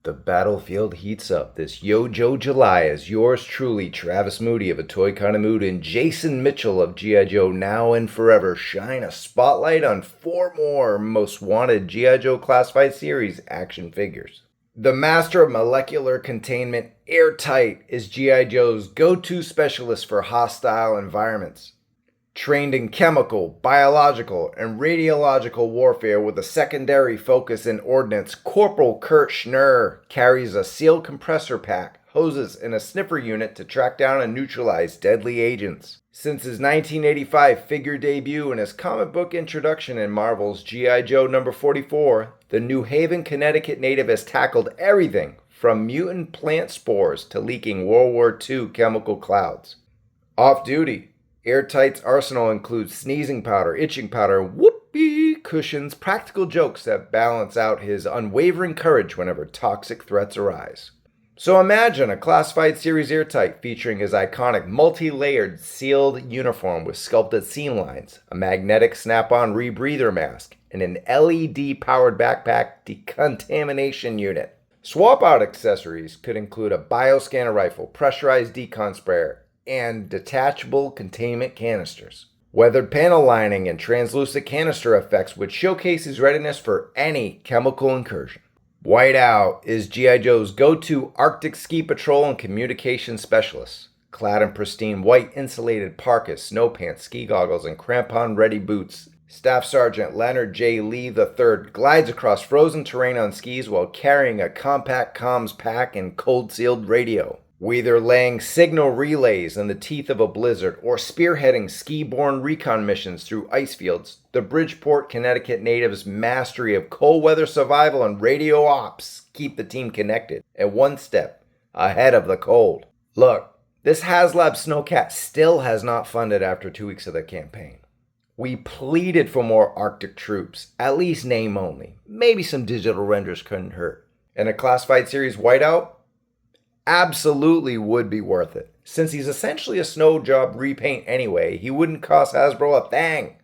The battlefield heats up this GIJoe July as yours truly, Travis Moody of A Toy Kind of Mood and Jason Mitchell of GIJoe Now and Forever shine a spotlight on 4 more most wanted GIJoe Classified Series action figures. The master of molecular containment, Airtight, is GIJoe's go-to specialist for hostile environments. Trained in chemical, biological, and radiological warfare with a secondary focus in ordnance, Corporal Kurt Schnurr carries a sealed compressor pack, hoses, and a sniffer unit to track down and neutralize deadly agents. Since his 1985 figure debut and his comic book introduction in Marvel's GIJoe number 44, the New Haven, Connecticut native has tackled everything from mutant plant spores to leaking World War II chemical clouds. Off-duty, Airtight's arsenal includes sneezing powder, itching powder, whoopee cushions, practical jokes that balance out his unwavering courage whenever toxic threats arise. So imagine a classified series Airtight featuring his iconic multi-layered sealed uniform with sculpted seam lines, a magnetic snap-on rebreather mask, and an LED-powered backpack decontamination unit. Swap-out accessories could include a bioscanner rifle, pressurized decon sprayer, and detachable containment canisters. Weathered panel lining and translucent canister effects would showcase his readiness for any chemical incursion. Whiteout is GIJoe's go-to Arctic ski patrol and communication specialist. Clad in pristine white insulated parkas, snow pants, ski goggles, and crampon-ready boots, Staff Sergeant Leonard J. Lee III glides across frozen terrain on skis while carrying a compact comms pack and cold-sealed radio. Whether laying signal relays in the teeth of a blizzard or spearheading ski-borne recon missions through ice fields, the Bridgeport, Connecticut native's mastery of cold weather survival and radio ops keep the team connected and one step ahead of the cold. Look, this HasLab Snowcat still has not funded after 2 weeks of the campaign. We pleaded for more Arctic troops, at least name only. Maybe some digital renders couldn't hurt. And a classified series Whiteout? Absolutely would be worth it. Since he's essentially a snow job repaint anyway, he wouldn't cost Hasbro a thing.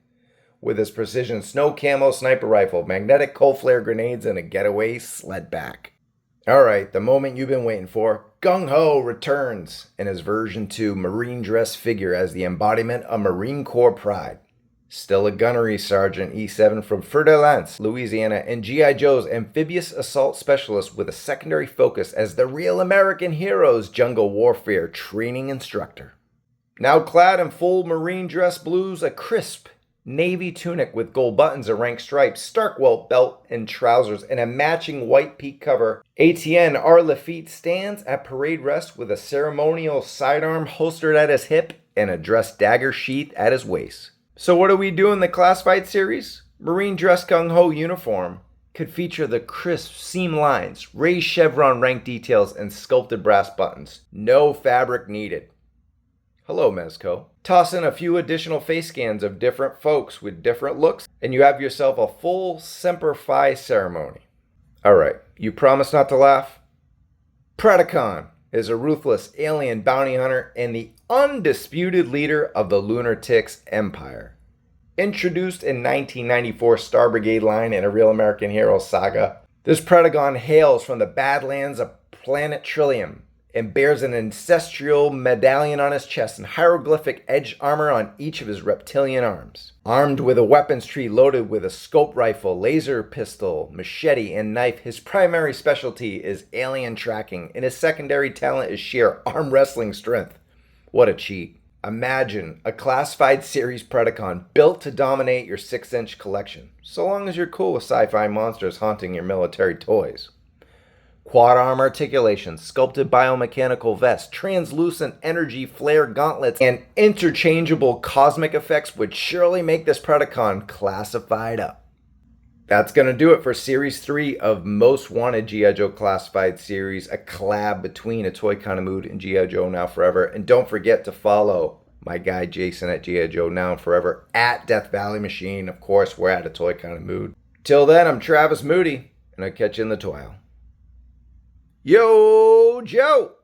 With his precision snow camo sniper rifle, magnetic cold flare grenades, and a getaway sled back. Alright, the moment you've been waiting for. Gung-Ho returns in his version 2 Marine dress figure as the embodiment of Marine Corps pride. Still a gunnery sergeant E7 from Fer-de-Lance, Louisiana, and GIJoe's amphibious assault specialist with a secondary focus as the real American hero's jungle warfare training instructor. Now clad in full Marine dress blues, a crisp navy tunic with gold buttons and rank stripes, stark welt belt and trousers, and a matching white peak cover, Etienne R. Lafitte stands at parade rest with a ceremonial sidearm holstered at his hip and a dress dagger sheath at his waist. So what do we do in the classified series? Marine dress Gung-Ho uniform could feature the crisp seam lines, raised chevron rank details, and sculpted brass buttons. No fabric needed. Hello, Mezco. Toss in a few additional face scans of different folks with different looks, and you have yourself a full Semper Fi ceremony. Alright, you promise not to laugh? Predacon is a ruthless alien bounty hunter and the undisputed leader of the Lunatics Empire. Introduced in 1994 Star Brigade line in A Real American Hero saga, this Predacon hails from the Badlands of planet Trillium and bears an ancestral medallion on his chest and hieroglyphic edged armor on each of his reptilian arms. Armed with a weapons tree loaded with a scope rifle, laser pistol, machete, and knife, his primary specialty is alien tracking, and his secondary talent is sheer arm wrestling strength. What a cheat. Imagine a classified series Predacon built to dominate your 6-inch collection, so long as you're cool with sci-fi monsters haunting your military toys. Quad arm articulation, sculpted biomechanical vest, translucent energy flare gauntlets, and interchangeable cosmic effects would surely make this Predacon classified up. That's going to do it for Series 3 of Most Wanted GIJoe Classified Series, a collab between A Toy Kind of Mood and GIJoe Now Forever. And don't forget to follow my guy Jason at GIJoe Now and Forever, at Death Valley Machine. Of course, we're at A Toy Kind of Mood. Till then, I'm Travis Moody, and I'll catch you in the toil. Yo, Joe!